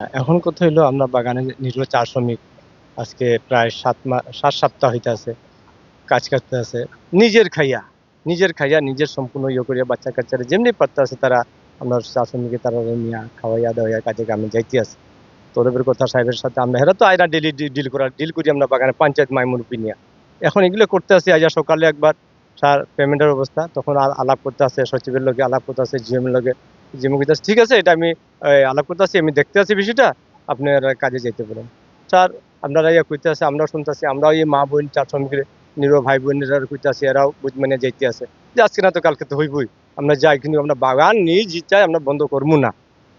এখন কথা হইলো আমরা বাগানে নিরীহ চা শ্রমিক আজকে প্রায় ৭ সপ্তাহ হইতাছে কাজ করতেছে। নিজের খাইয়া, নিজের সম্পূর্ণ করিয়া বাচ্চা-কাচ্চারা যেমনি পারতাছে তারা আমরা চা শ্রমিকে তারা নিয়া খাওয়াইয়া দাওয়াইয়া কাজে কামে যাইতেছে। তরফের কথা সাহেবের সাথে আমরা হেরা তো আইরা ডেইলি ডিল করি আমরা বাগানে পঞ্চায়েত মাই-মুরব্বি নিয়া। এখন এগুলো করতে আছি আইজা সকালে একবার স্যার পেমেন্টের অবস্থা তখন আলাপ করতে আছে সচিবের লগে আলাপ করতে আছে জিএম এর লগে। জিএম কইতাছে ঠিক আছে এটা আমি আলাপ করতে আছি আমি দেখতে আছি বিষয়টা আপনারা কাজে যাইতে বলেন। স্যার আপনারা ইয়া কইতাছে আমরাও শুনতাছি আমরাও এই মা বোন চা শ্রমিকের নিরীহ ভাই বোনেরা কইতাছি এরাও বুঝ মানে যাইতে আছে। যে আজকে না তো কালকে তো হইবই। আমরা যাই কিন্তু আমরা বাগান নিজ ইচ্ছায় আমরা বন্ধ করবো না।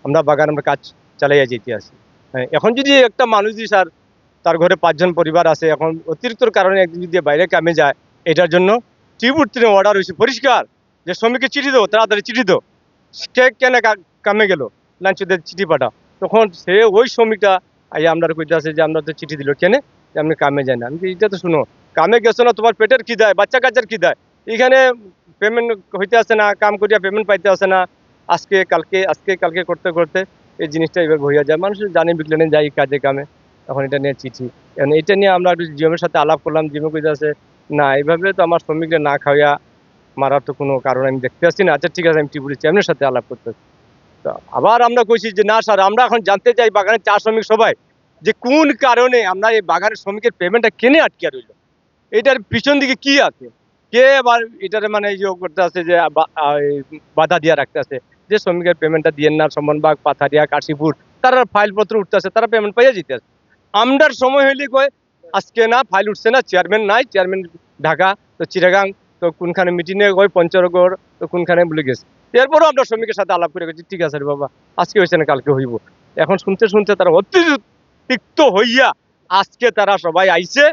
আমরা বাগান আমরা কাজ চালাইয়া যাইতে আছি। হ্যাঁ, এখন যদি একটা মানুষ যদি স্যার তার ঘরে ৫ জন পরিবার আছে এখন অতিরিক্তর কারণে একদিন যদি বাইরে কামে যায় এটার জন্য ত্রিপুর থেকে অর্ডার হয়েছে পরিষ্কার যে শ্রমিককে চিঠি দাও তাড়াতাড়ি চিঠি দাও কে কেন কামে গেল লাঞ্চদের চিঠি পাঠাও তখন সে ওই শ্রমিকটা আমরা কইতেছে যে আমরা তো চিঠি দিল কেন যে আপনি কামে যান না আমি এটা তো শুনো কামে গেছো না তোমার পেটের কি দেয় বাচ্চা কাচ্চার কি দেয় এখানে পেমেন্ট হইতে আসে না কাম করিয়া পেমেন্ট পাইতে আসে না আজকে কালকে করতে করতে এই জিনিসটা এবার হইয়া যায় মানুষ জানে বিজ্ঞানে যাই কাজে কামে তখন এটা নিয়ে চিঠি এখন এটা নিয়ে আমরা একটু জিএমের সাথে আলাপ করলাম জিএমও কইতেছে না এইভাবে তো আমার শ্রমিকরা না খাওয়া মারার তো কোনো কারণ আমি দেখতে পাচ্ছি না আচ্ছা ঠিক আছে আমি ত্রিপুরি চেয়ারম্যানের সাথে আলাপ করতেছি তো আবার আমরা কইছি যে না স্যার আমরা এখন জানতে চাই বাগানের চা শ্রমিক সবাই যে কোন কারণে আমরা এই বাগানের শ্রমিকের পেমেন্টটা কেনে আটকে রইল এটার পিছন দিকে কি আছে কে আবার এটার মানে ইয়ে করতে আছে যে বাধা দিয়া রাখতে আছে যে শ্রমিকের পেমেন্টটা দিয়ে না সম্মানবাগ পাথারিয়া কাশীপুর তারা ফাইলপত্র উঠতেছে তারা পেমেন্ট পাইয়া যেতে আছে আমরার সময় হইলে কয় আজকে না ফাইল উঠছে না চেয়ারম্যান নাই চেয়ারম্যান ঢাকা তো চিটাগাং তো কোনখানে মিটিংয়ে কয় পঞ্চনগর তো কোনখানে বলে গেছে এরপরও আমরা শ্রমিকের সাথে আলাপ করে গেছি ঠিক আছে রে বাবা আজকে হয়েছে না কালকে হইব এখন শুনতে শুনতে তারা অতিরিক্ত হইয়া আজকে তারা সবাই আইছে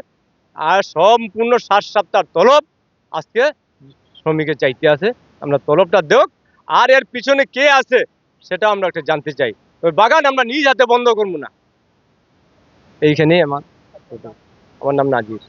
আর সম্পূর্ণ ৭ সপ্তাহ তলব আজকে শ্রমিকের চাইতে আছে আমরা তলবটা দেখ আর এর পিছনে কে আছে সেটা আমরা একটা জানতে চাই ওই বাগান আমরা নিজ হাতে বন্ধ করবো না এইখানেই আমার নাম নাজির।